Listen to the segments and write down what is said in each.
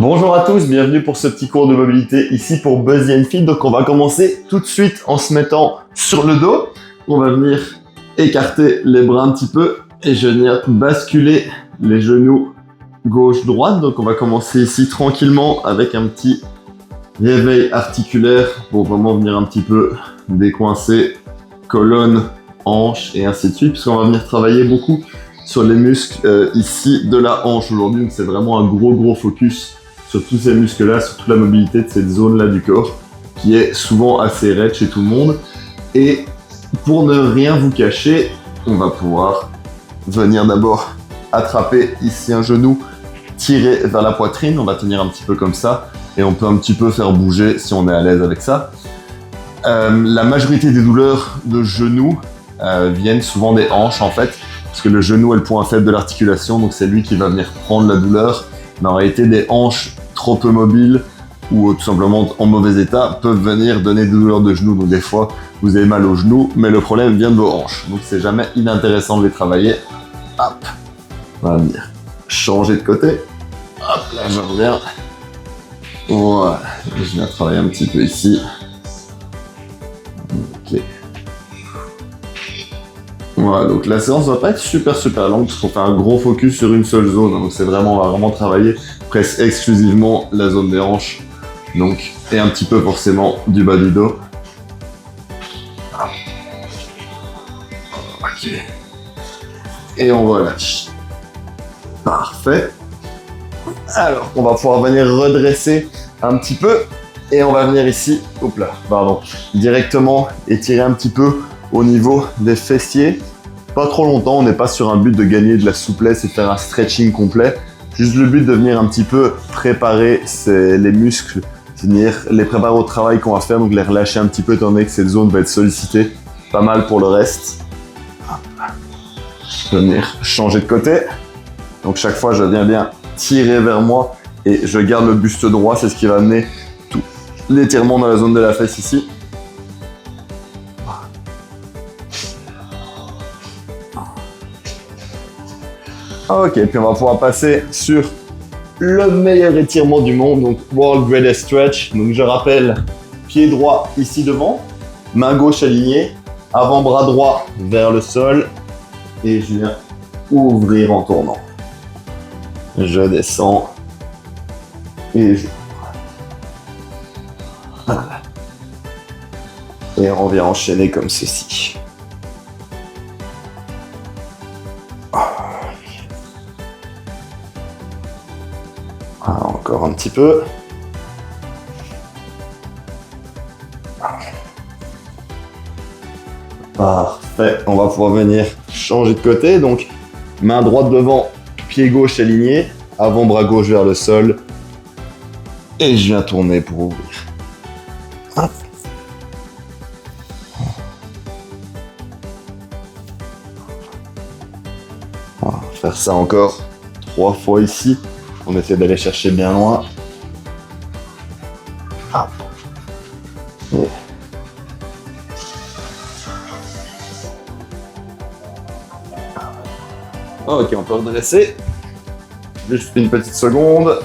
Bonjour à tous, bienvenue pour ce petit cours de mobilité ici pour Buzzy & Fit. Donc on va commencer tout de suite en se mettant sur le dos. On va venir écarter les bras un petit peu et je vais venir basculer les genoux gauche-droite. Donc on va commencer ici tranquillement avec un petit réveil articulaire pour vraiment venir un petit peu décoincer colonne, hanche et ainsi de suite, puisqu'on va venir travailler beaucoup sur les muscles ici de la hanche aujourd'hui. Donc c'est vraiment un gros focus sur tous ces muscles-là, sur toute la mobilité de cette zone-là du corps, qui est souvent assez raide chez tout le monde. Et pour ne rien vous cacher, on va pouvoir venir d'abord attraper ici un genou, tirer vers la poitrine, on va tenir un petit peu comme ça, et on peut un petit peu faire bouger si on est à l'aise avec ça. La majorité des douleurs de genoux viennent souvent des hanches en fait, parce que le genou est le point faible de l'articulation, donc c'est lui qui va venir prendre la douleur. Mais en réalité, des hanches trop peu mobiles ou tout simplement en mauvais état peuvent venir donner des douleurs de genoux. Donc des fois, vous avez mal au genou, mais le problème vient de vos hanches. Donc c'est jamais inintéressant de les travailler. Hop, on va venir changer de côté. Hop, là je reviens. Voilà, je viens travailler un petit peu ici. Ok. Voilà, donc la séance va pas être super longue parce qu'on fait un gros focus sur une seule zone. Donc c'est vraiment, on va vraiment travailler presque exclusivement la zone des hanches. Donc, et un petit peu forcément du bas du dos. Ok. Et on relâche. Parfait. Alors, on va pouvoir venir redresser un petit peu. Et on va venir ici, hop là, pardon, directement étirer un petit peu au niveau des fessiers. Pas trop longtemps, on n'est pas sur un but de gagner de la souplesse et faire un stretching complet. Juste le but de venir un petit peu préparer les muscles, venir les préparer au travail qu'on va faire, donc les relâcher un petit peu étant donné que cette zone va être sollicitée pas mal pour le reste. Je vais venir changer de côté. Donc chaque fois, je viens bien tirer vers moi et je garde le buste droit, c'est ce qui va amener tout l'étirement dans la zone de la fesse ici. Ok, puis on va pouvoir passer sur le meilleur étirement du monde, donc World Greatest Stretch. Donc je rappelle, pied droit ici devant, main gauche alignée, avant-bras droit vers le sol, et je viens ouvrir en tournant. Je descends, et je... Voilà. Et on vient enchaîner comme ceci. Encore un petit peu. Parfait. On va pouvoir venir changer de côté. Donc, main droite devant, pied gauche aligné, avant-bras gauche vers le sol. Et je viens tourner pour ouvrir. Hop. On va faire ça encore 3 fois ici. On essaie d'aller chercher bien loin. Hop. Et... Ok, on peut redresser. Juste une petite seconde.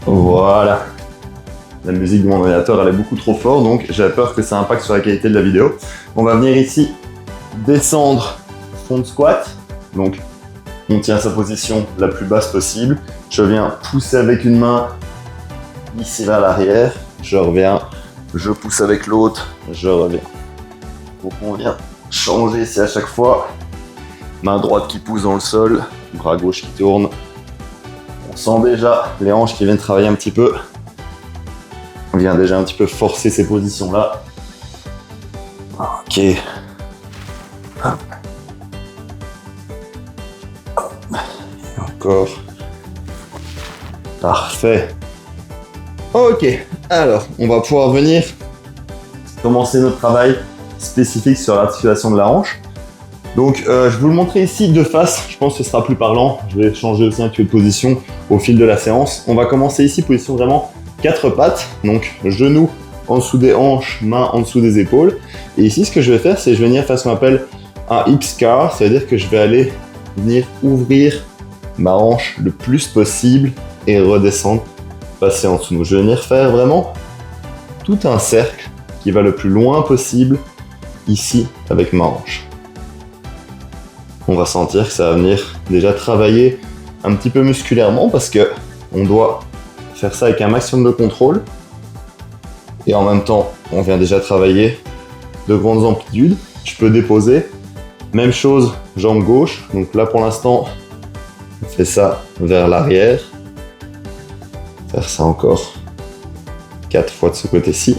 Voilà. La musique de mon ordinateur, elle est beaucoup trop forte, donc j'ai peur que ça impacte sur la qualité de la vidéo. On va venir ici descendre front squat. Donc, on tient sa position la plus basse possible. Je viens pousser avec une main ici vers l'arrière. Je reviens. Je pousse avec l'autre. Je reviens. Donc on vient changer ici à chaque fois. Main droite qui pousse dans le sol. Bras gauche qui tourne. On sent déjà les hanches qui viennent travailler un petit peu. On vient déjà un petit peu forcer ces positions-là. Ok. Hop. Encore. Parfait. Ok, alors on va pouvoir venir commencer notre travail spécifique sur l'articulation de la hanche. Donc je vais vous le montrer ici de face, je pense que ce sera plus parlant. Je vais changer aussi un petit peu de position au fil de la séance. On va commencer ici, position vraiment 4 pattes, donc genoux en dessous des hanches, mains en dessous des épaules. Et ici ce que je vais faire, c'est je vais venir faire ce qu'on appelle un X-car, ça veut dire que je vais aller venir ouvrir ma hanche le plus possible et redescendre, passer en dessous. Donc je vais venir faire vraiment tout un cercle qui va le plus loin possible ici avec ma hanche. On va sentir que ça va venir déjà travailler un petit peu musculairement parce que on doit faire ça avec un maximum de contrôle. Et en même temps, on vient déjà travailler de grandes amplitudes. Je peux déposer. Même chose, jambe gauche. Donc là, pour l'instant, on fait ça vers l'arrière. Faire ça encore 4 fois de ce côté-ci.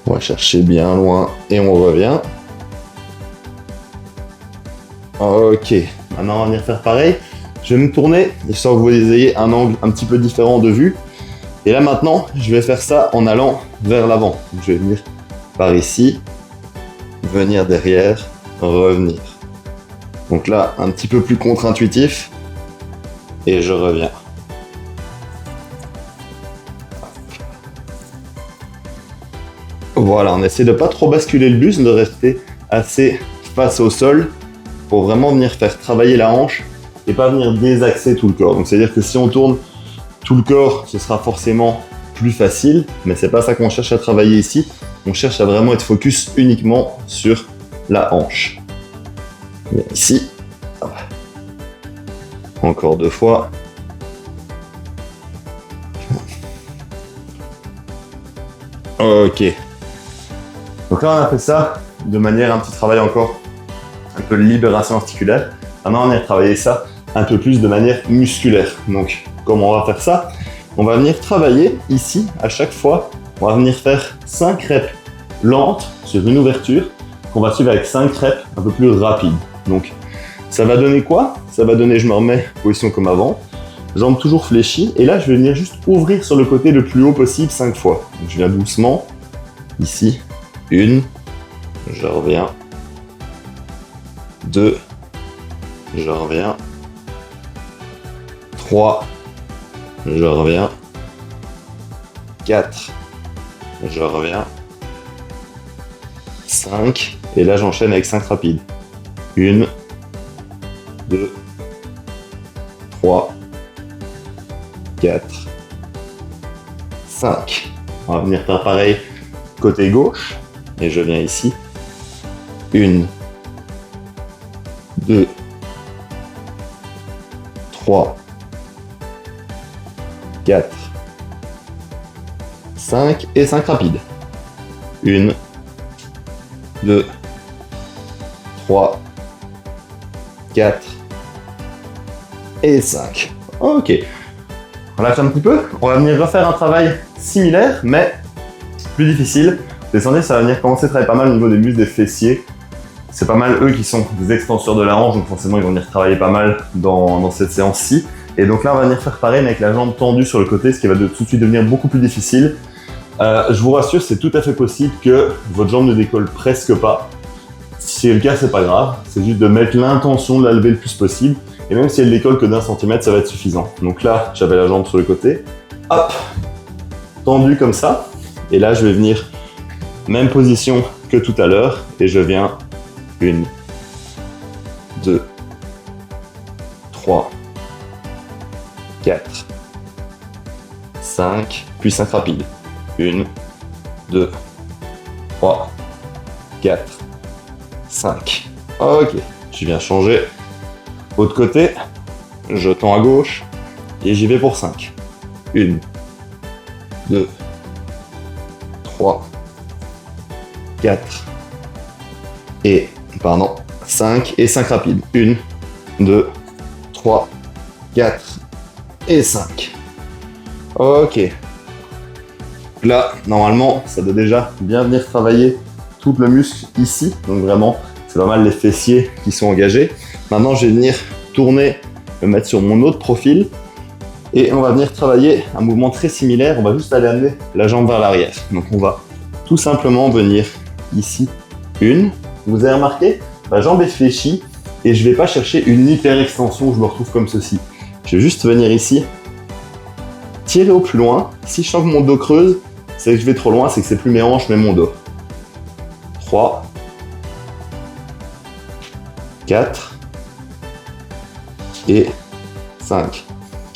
On va chercher bien loin et on revient. Ok, maintenant on va venir faire pareil. Je vais me tourner, histoire que vous ayez un angle un petit peu différent de vue. Et là maintenant, je vais faire ça en allant vers l'avant. Je vais venir par ici, venir derrière, revenir. Donc là, un petit peu plus contre-intuitif. Et je reviens. Voilà, on essaie de pas trop basculer le buste, de rester assez face au sol pour vraiment venir faire travailler la hanche et pas venir désaxer tout le corps. Donc c'est-à-dire que si on tourne tout le corps, ce sera forcément plus facile, mais c'est pas ça qu'on cherche à travailler ici. On cherche à vraiment être focus uniquement sur la hanche. Bien ici. Encore 2 fois. Ok. Donc là, on a fait ça de manière un petit travail encore un peu de libération articulaire. Maintenant, on va travailler ça un peu plus de manière musculaire. Donc, comment on va faire ça? On va venir travailler ici, à chaque fois, on va venir faire 5 reps lentes sur une ouverture qu'on va suivre avec 5 reps un peu plus rapides. Donc, ça va donner quoi? Ça va donner, je me remets position comme avant, jambes toujours fléchies, et là, je vais venir juste ouvrir sur le côté le plus haut possible 5 fois. Donc, je viens doucement, ici, 1, je reviens, 2, je reviens, 3, je reviens, 4, je reviens, 5, et là j'enchaîne avec 5 rapides. 1, 2, 3, 4, 5. On va venir faire pareil côté gauche, et je viens ici. 1, 2, 3, 4, 5 et 5 rapides. 1, 2, 3, 4 et 5. Ok. On lâche un petit peu. On va venir refaire un travail similaire, mais plus difficile. Descendez, ça va venir commencer à travailler pas mal au niveau des muscles des fessiers. C'est pas mal eux qui sont des extenseurs de la hanche, donc forcément ils vont venir travailler pas mal dans cette séance-ci. Et donc là on va venir faire pareil mais avec la jambe tendue sur le côté, ce qui va tout de suite devenir beaucoup plus difficile. Je vous rassure, c'est tout à fait possible que votre jambe ne décolle presque pas. Si c'est le cas, c'est pas grave, c'est juste de mettre l'intention de la lever le plus possible. Et même si elle décolle que d'1 centimètre, ça va être suffisant. Donc là, j'avais la jambe sur le côté, hop, tendue comme ça. Et là, je vais venir, même position que tout à l'heure, et je viens 1, 2, 3, 4, 5, puis 5 rapides. 1, 2, 3, 4, 5. Ok, je viens changer. Autre côté, je tends à gauche et j'y vais pour 5. 1, 2, 3, 4 et, 5 et 5 rapides. 1, 2, 3, 4 et 5. Ok. Là, normalement, ça doit déjà bien venir travailler tout le muscle ici. Donc vraiment, c'est pas mal les fessiers qui sont engagés. Maintenant, je vais venir tourner, me mettre sur mon autre profil. Et on va venir travailler un mouvement très similaire. On va juste aller amener la jambe vers l'arrière. Donc on va tout simplement venir ici. 1. Vous avez remarqué, ma jambe est fléchie. Et je ne vais pas chercher une hyper extension où je me retrouve comme ceci. Je vais juste venir ici, tirer au plus loin. Si je sens que mon dos creuse, c'est que je vais trop loin, c'est que c'est plus mes hanches mais mon dos. 3, 4 et 5.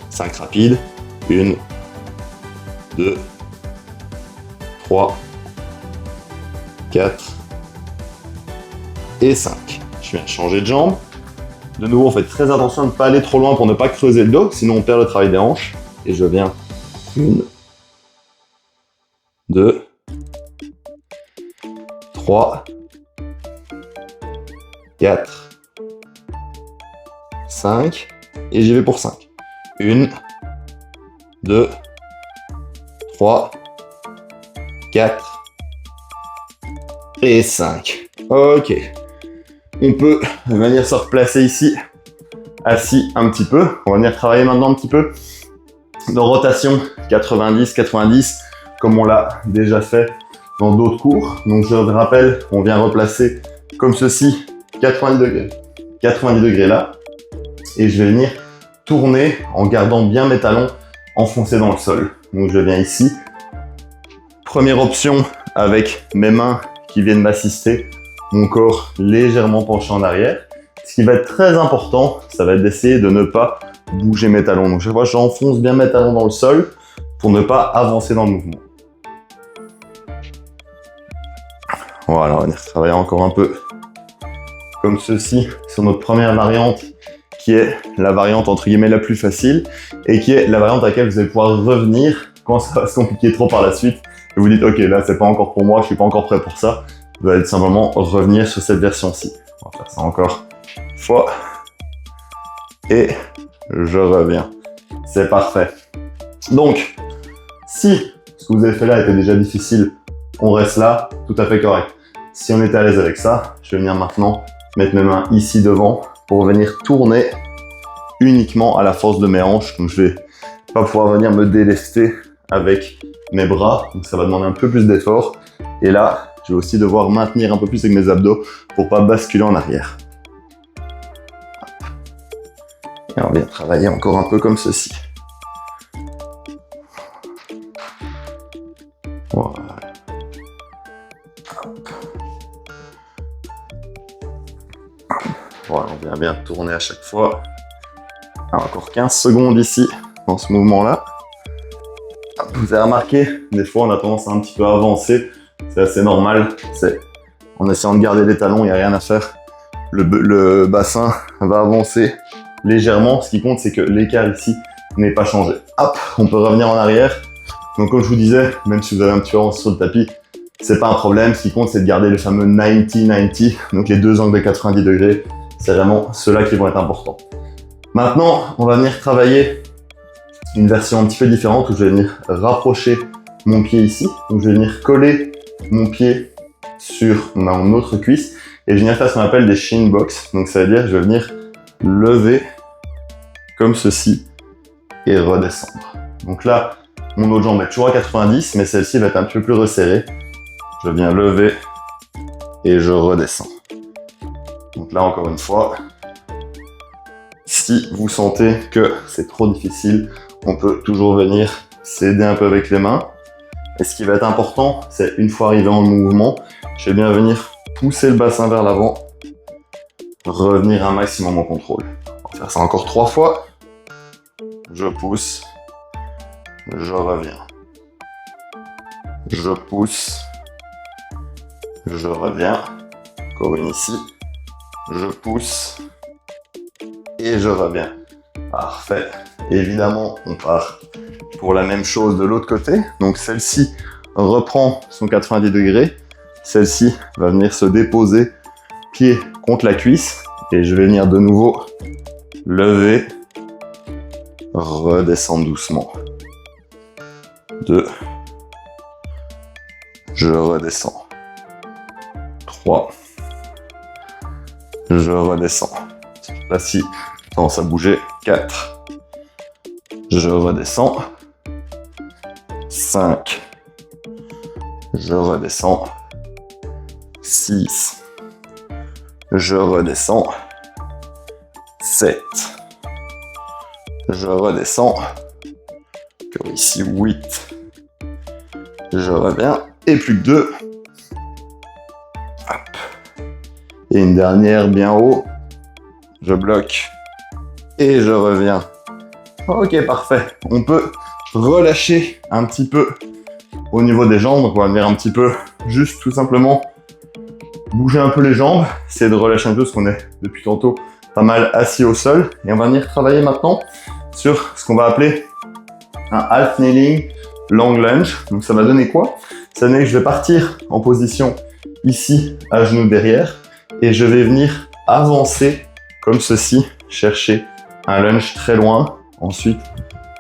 5 rapides. 1, 2, 3, 4 et 5. Je viens changer de jambe. De nouveau, on fait très attention à ne pas aller trop loin pour ne pas creuser le dos, sinon on perd le travail des hanches. Et je viens 1, 2, 3, 4, 5, et j'y vais pour 5. 1, 2, 3, 4 et 5. Ok. On peut venir se replacer ici, assis un petit peu. On va venir travailler maintenant un petit peu de rotation 90-90, comme on l'a déjà fait dans d'autres cours. Donc je vous rappelle, on vient replacer comme ceci, 90 degrés. 90 degrés là. Et je vais venir tourner en gardant bien mes talons enfoncés dans le sol. Donc je viens ici. Première option avec mes mains qui viennent m'assister, mon corps légèrement penché en arrière. Ce qui va être très important, ça va être d'essayer de ne pas bouger mes talons. Donc chaque fois, j'enfonce bien mes talons dans le sol pour ne pas avancer dans le mouvement. Voilà, on va venir travailler encore un peu comme ceci sur notre première variante, qui est la variante entre guillemets la plus facile et qui est la variante à laquelle vous allez pouvoir revenir quand ça va se compliquer trop par la suite. Et vous dites, ok, là, c'est pas encore pour moi, je suis pas encore prêt pour ça. Vous allez simplement revenir sur cette version-ci. On va faire ça encore une fois. Et je reviens. C'est parfait. Donc, si ce que vous avez fait là était déjà difficile, on reste là, tout à fait correct. Si on est à l'aise avec ça, je vais venir maintenant mettre mes mains ici devant pour venir tourner uniquement à la force de mes hanches. Donc je vais pas pouvoir venir me délester avec mes bras, donc ça va demander un peu plus d'effort. Et là, je vais aussi devoir maintenir un peu plus avec mes abdos pour pas basculer en arrière. Et on vient travailler encore un peu comme ceci. Voilà. Voilà, on vient bien tourner à chaque fois. Alors, encore 15 secondes ici, dans ce mouvement-là. Vous avez remarqué, des fois on a tendance à un petit peu avancer. C'est assez normal. En essayant de garder les talons, il n'y a rien à faire. Le bassin va avancer légèrement. Ce qui compte, c'est que l'écart ici n'est pas changé. Hop, on peut revenir en arrière. Donc comme je vous disais, même si vous avez un petit peu avancé sur le tapis, c'est pas un problème. Ce qui compte, c'est de garder le fameux 90-90. Donc les deux angles de 90 degrés. C'est vraiment ceux-là qui vont être importants. Maintenant, on va venir travailler une version un petit peu différente où je vais venir rapprocher mon pied ici. Donc je vais venir coller mon pied sur mon autre cuisse et je vais venir faire ce qu'on appelle des shin box. Donc ça veut dire que je vais venir lever comme ceci et redescendre. Donc là, mon autre jambe est toujours à 90, mais celle-ci va être un petit peu plus resserrée. Je viens lever et je redescends. Donc là, encore une fois, si vous sentez que c'est trop difficile, on peut toujours venir s'aider un peu avec les mains. Et ce qui va être important, c'est une fois arrivé en mouvement, je vais bien venir pousser le bassin vers l'avant, revenir un maximum en contrôle. On va faire ça encore 3 fois. Je pousse, je reviens. Je pousse, je reviens. Encore une ici. Je pousse et je reviens. Parfait. Évidemment, on part pour la même chose de l'autre côté. Donc celle-ci reprend son 90 degrés. Celle-ci va venir se déposer pied contre la cuisse. Et je vais venir de nouveau lever, redescendre doucement. 2. Je redescends. 3. Je redescends. Là, si tendance à bouger. 4. Je redescends. 5. Je redescends. 6. Je redescends. 7. Je redescends. Encore ici, 8. Je reviens. Et plus que 2. Hop. Et une dernière bien haut. je bloque et je reviens. Ok, parfait. On peut relâcher un petit peu au niveau des jambes. Donc on va venir un petit peu juste tout simplement bouger un peu les jambes, essayer de relâcher un peu parce qu'on est depuis tantôt pas mal assis au sol. Et on va venir travailler maintenant sur ce qu'on va appeler un half kneeling long lunge. Donc ça va donner quoi? Ça va donner que je vais partir en position ici, à genoux derrière, et je vais venir avancer comme ceci, chercher un lunge très loin. Ensuite,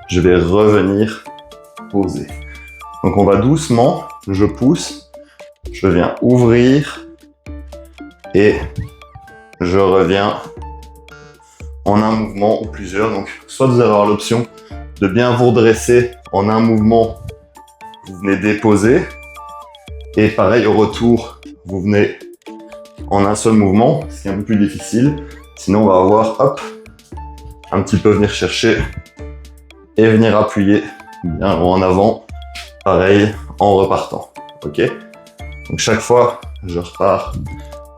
je vais revenir poser. Donc on va doucement, je pousse, je viens ouvrir et je reviens en un mouvement ou plusieurs. Donc soit vous allez avoir l'option de bien vous redresser en un mouvement, vous venez déposer, et pareil au retour, vous venez en un seul mouvement, ce qui est un peu plus difficile. Sinon on va avoir, hop, un petit peu venir chercher et venir appuyer bien en avant, pareil en repartant. Ok, donc chaque fois je repars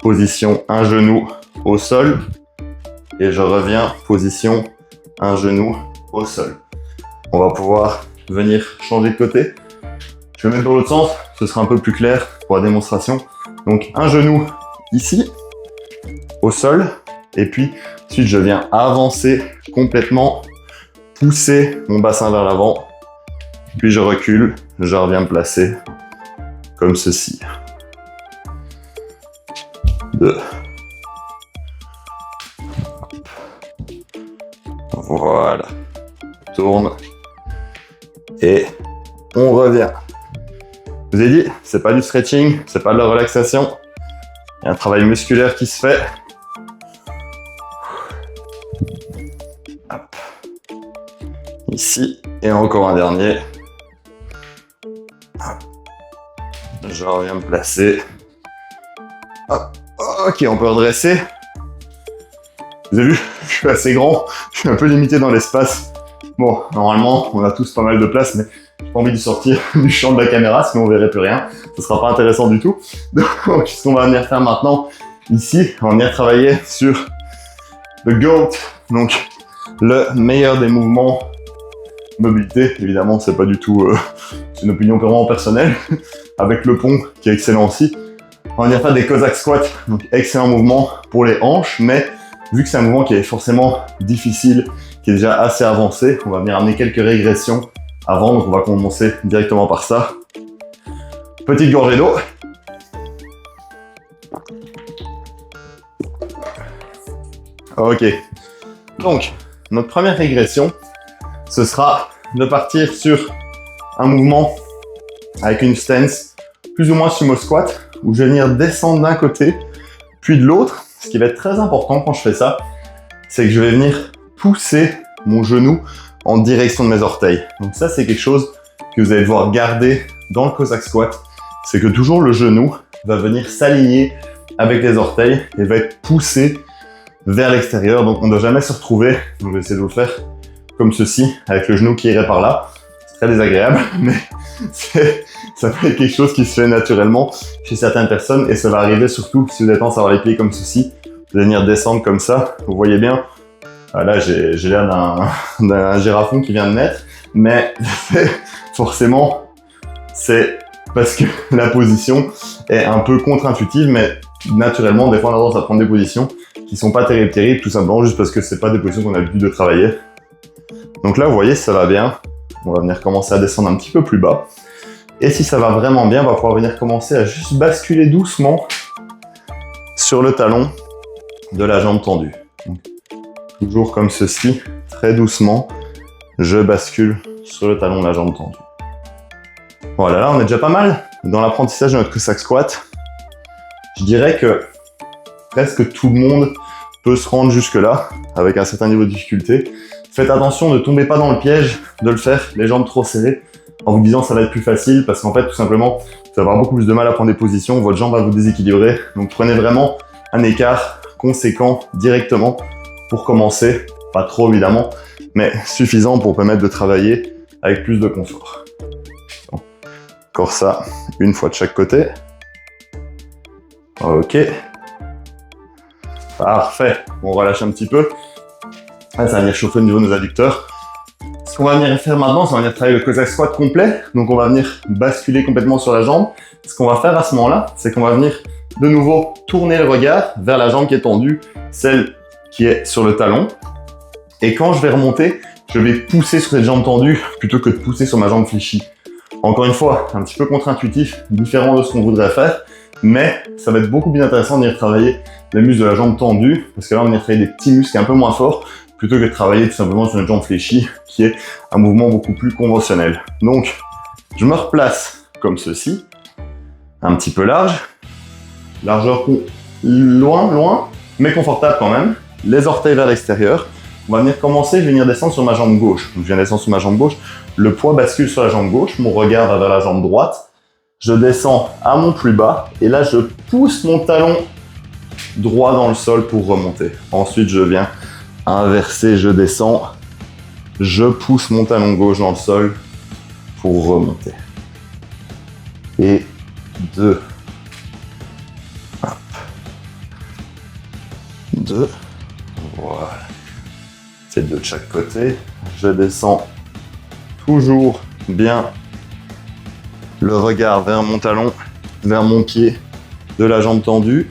position un genou au sol et je reviens position un genou au sol. On va pouvoir venir changer de côté. Je vais mettre dans l'autre sens, ce sera un peu plus clair pour la démonstration. Donc un genou ici au sol, et puis ensuite je viens avancer complètement, pousser mon bassin vers l'avant, puis je recule, je reviens me placer comme ceci. 2. Voilà. On tourne. Et on revient. Je vous ai dit, c'est pas du stretching, c'est pas de la relaxation. Il y a un travail musculaire qui se fait. Hop. Ici, et encore un dernier. Hop. Je reviens me placer. Hop. Ok, on peut redresser. Vous avez vu, je suis assez grand, je suis un peu limité dans l'espace. Bon, normalement, on a tous pas mal de place, mais j'ai pas envie de sortir du champ de la caméra, sinon on verrait plus rien. Ce sera pas intéressant du tout. Donc, ce qu'on va venir faire maintenant, ici, on va venir travailler sur le GOAT, donc le meilleur des mouvements mobilité. Évidemment, c'est pas du tout, c'est une opinion purement personnelle, avec le pont qui est excellent aussi. On va venir faire des Cossack squats, donc excellent mouvement pour les hanches, mais vu que c'est un mouvement qui est forcément difficile, qui est déjà assez avancé, on va venir amener quelques régressions avant, donc on va commencer directement par ça. Petite gorgée d'eau. Ok, donc notre première régression, ce sera de partir sur un mouvement avec une stance plus ou moins sumo squat, où je vais venir descendre d'un côté, puis de l'autre. Ce qui va être très important quand je fais ça, c'est que je vais venir pousser mon genou en direction de mes orteils. Donc ça, c'est quelque chose que vous allez devoir garder dans le Cossack squat. C'est que toujours le genou va venir s'aligner avec les orteils et va être poussé vers l'extérieur. Donc on ne doit jamais se retrouver, donc je vais essayer de vous le faire comme ceci, avec le genou qui irait par là. C'est très désagréable, mais ça peut être quelque chose qui se fait naturellement chez certaines personnes, et ça va arriver surtout si vous avez tendance à avoir les pieds comme ceci. Vous allez venir descendre comme ça, vous voyez bien. Là, j'ai l'air d'un girafon qui vient de naître, mais forcément, c'est parce que la position est un peu contre-intuitive, mais naturellement, des fois, on a tendance à prendre des positions qui sont pas terribles, tout simplement juste parce que c'est pas des positions qu'on a l'habitude de travailler. Donc là, vous voyez, ça va bien. On va venir commencer à descendre un petit peu plus bas. Et si ça va vraiment bien, on va pouvoir venir commencer à juste basculer doucement sur le talon de la jambe tendue. Donc, toujours comme ceci, très doucement, je bascule sur le talon de la jambe tendue. Voilà, là on est déjà pas mal dans l'apprentissage de notre Cossack squat. Je dirais que presque tout le monde peut se rendre jusque là avec un certain niveau de difficulté. Faites attention, ne tombez pas dans le piège de le faire les jambes trop serrées en vous disant ça va être plus facile, parce qu'en fait tout simplement vous allez avoir beaucoup plus de mal à prendre des positions, votre jambe va vous déséquilibrer. Donc prenez vraiment un écart conséquent directement pour commencer, pas trop évidemment, mais suffisant pour permettre de travailler avec plus de confort. Bon. Encore ça, une fois de chaque côté. Ok. Parfait. On relâche un petit peu. Là, ça va venir chauffer au niveau de nos adducteurs. Ce qu'on va venir faire maintenant, c'est qu'on va venir travailler le Cossack Squat complet. Donc, on va venir basculer complètement sur la jambe. Ce qu'on va faire à ce moment-là, c'est qu'on va venir de nouveau tourner le regard vers la jambe qui est tendue, celle qui est sur le talon. Et quand je vais remonter, je vais pousser sur cette jambe tendue plutôt que de pousser sur ma jambe fléchie. Encore une fois, un petit peu contre-intuitif, différent de ce qu'on voudrait faire, mais ça va être beaucoup plus intéressant de venir travailler les muscles de la jambe tendue, parce que là, on va venir travailler des petits muscles un peu moins forts, plutôt que de travailler tout simplement sur une jambe fléchie, qui est un mouvement beaucoup plus conventionnel. Donc, je me replace comme ceci, un petit peu large, largeur loin, mais confortable quand même, les orteils vers l'extérieur. On va venir commencer, je vais venir descendre sur ma jambe gauche. Donc, je viens descendre sur ma jambe gauche, le poids bascule sur la jambe gauche, mon regard va vers la jambe droite, je descends à mon plus bas, et là, je pousse mon talon droit dans le sol pour remonter. Ensuite, je viens inverser, je descends, je pousse mon talon gauche dans le sol pour remonter. Et 2. 2. Voilà. C'est 2 de chaque côté. Je descends toujours bien le regard vers mon talon, vers mon pied de la jambe tendue.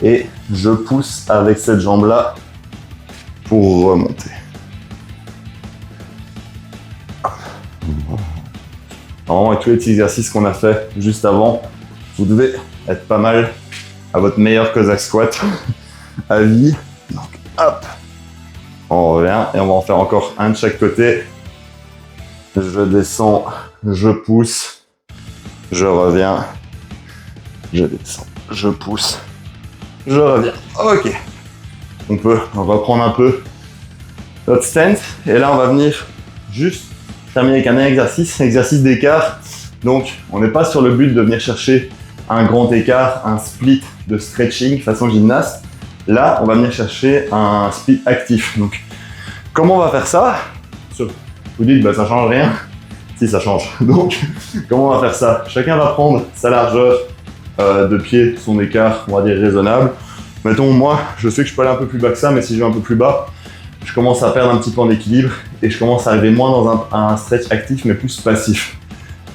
Et je pousse avec cette jambe-là pour remonter. Normalement, avec tous les petits exercices qu'on a fait juste avant, vous devez être pas mal à votre meilleur Cossack Squat à vie. Donc, hop, on revient et on va en faire encore un de chaque côté. Je descends, je pousse, je reviens, je descends, je pousse, je reviens. Ok. On peut reprendre un peu notre stance. Et là, on va venir juste terminer avec un exercice d'écart. Donc, on n'est pas sur le but de venir chercher un grand écart, un split de stretching façon gymnaste. Là, on va venir chercher un split actif. Donc, comment on va faire ça? Vous dites, bah, ça change rien. Si, ça change. Donc, comment on va faire ça? Chacun va prendre sa largeur de pied, son écart, on va dire raisonnable. Mettons, moi, je sais que je peux aller un peu plus bas que ça, mais si je vais un peu plus bas, je commence à perdre un petit peu en équilibre et je commence à arriver moins dans un stretch actif, mais plus passif.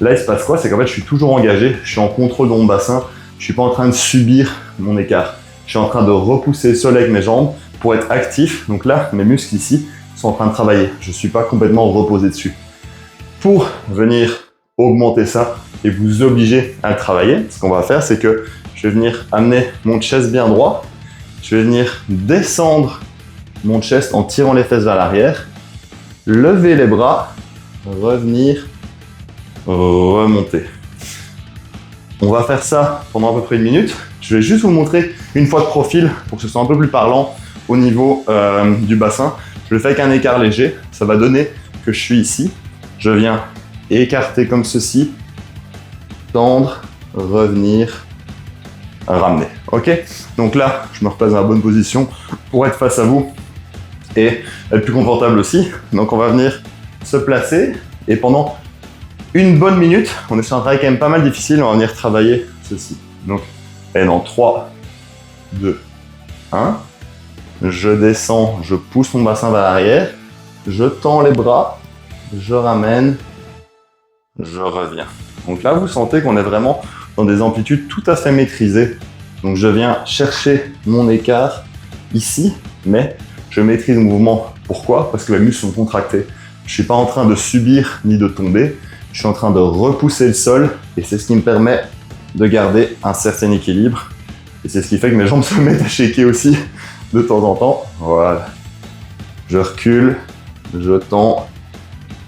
Là, il se passe quoi? C'est qu'en fait, je suis toujours engagé, je suis en contrôle de mon bassin, je suis pas en train de subir mon écart. Je suis en train de repousser le sol avec mes jambes pour être actif. Donc là, mes muscles ici sont en train de travailler. Je ne suis pas complètement reposé dessus. Pour venir augmenter ça et vous obliger à le travailler, ce qu'on va faire, c'est que je vais venir amener mon chest bien droit. Je vais venir descendre mon chest en tirant les fesses vers l'arrière, lever les bras, revenir, remonter. On va faire ça pendant à peu près 1 minute. Je vais juste vous montrer une fois de profil pour que ce soit un peu plus parlant au niveau du bassin. Je le fais avec un écart léger. Ça va donner que je suis ici. Je viens écarter comme ceci, tendre, revenir, ramener. Ok? Donc là, je me replace dans la bonne position pour être face à vous et être plus confortable aussi. Donc on va venir se placer et pendant 1 bonne minute, on est sur un travail quand même pas mal difficile, on va venir travailler ceci. Donc, et dans 3, 2, 1, je descends, je pousse mon bassin vers l'arrière, je tends les bras, je ramène, je reviens. Donc là, vous sentez qu'on est vraiment dans des amplitudes tout à fait maîtrisées. Donc je viens chercher mon écart ici, mais je maîtrise le mouvement. Pourquoi? Parce que mes muscles sont contractés. Je ne suis pas en train de subir ni de tomber. Je suis en train de repousser le sol et c'est ce qui me permet de garder un certain équilibre. Et c'est ce qui fait que mes jambes se mettent à shaker aussi de temps en temps. Voilà. Je recule, je tends,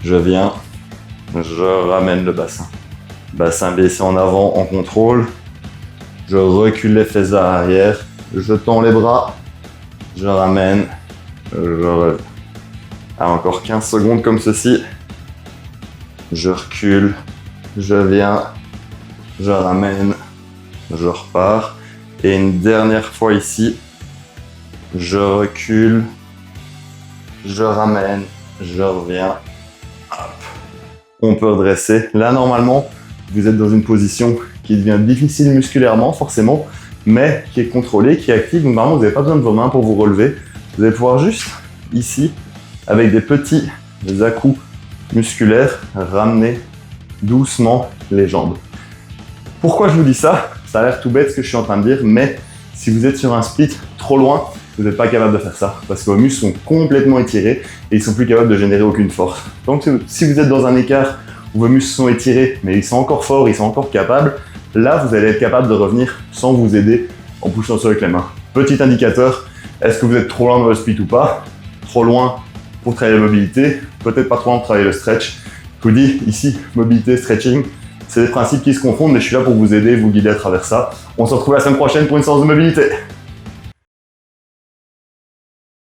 je viens, je ramène le bassin. Bassin baissé en avant en contrôle. Je recule les fesses vers l'arrière, je tends les bras, je ramène, je reviens. Encore 15 secondes comme ceci. Je recule, je viens, je ramène, je repars. Et une dernière fois ici, je recule, je ramène, je reviens. Hop. On peut redresser. Là, normalement, vous êtes dans une position qui devient difficile musculairement, forcément, mais qui est contrôlé, qui est actif. Donc normalement, vous n'avez pas besoin de vos mains pour vous relever. Vous allez pouvoir juste, ici, avec des petits à-coups musculaires, ramener doucement les jambes. Pourquoi je vous dis ça? Ça a l'air tout bête ce que je suis en train de dire, mais si vous êtes sur un split trop loin, vous n'êtes pas capable de faire ça parce que vos muscles sont complètement étirés et ils sont plus capables de générer aucune force. Donc si vous êtes dans un écart où vos muscles sont étirés mais ils sont encore forts, ils sont encore capables, là vous allez être capable de revenir sans vous aider en poussant sur avec les mains. Petit indicateur, est-ce que vous êtes trop loin dans le split ou pas? Trop loin pour travailler la mobilité, peut-être pas trop loin pour travailler le stretch. Je vous dis ici, mobilité, stretching, c'est des principes qui se confondent mais je suis là pour vous aider, vous guider à travers ça. On se retrouve la semaine prochaine pour une séance de mobilité.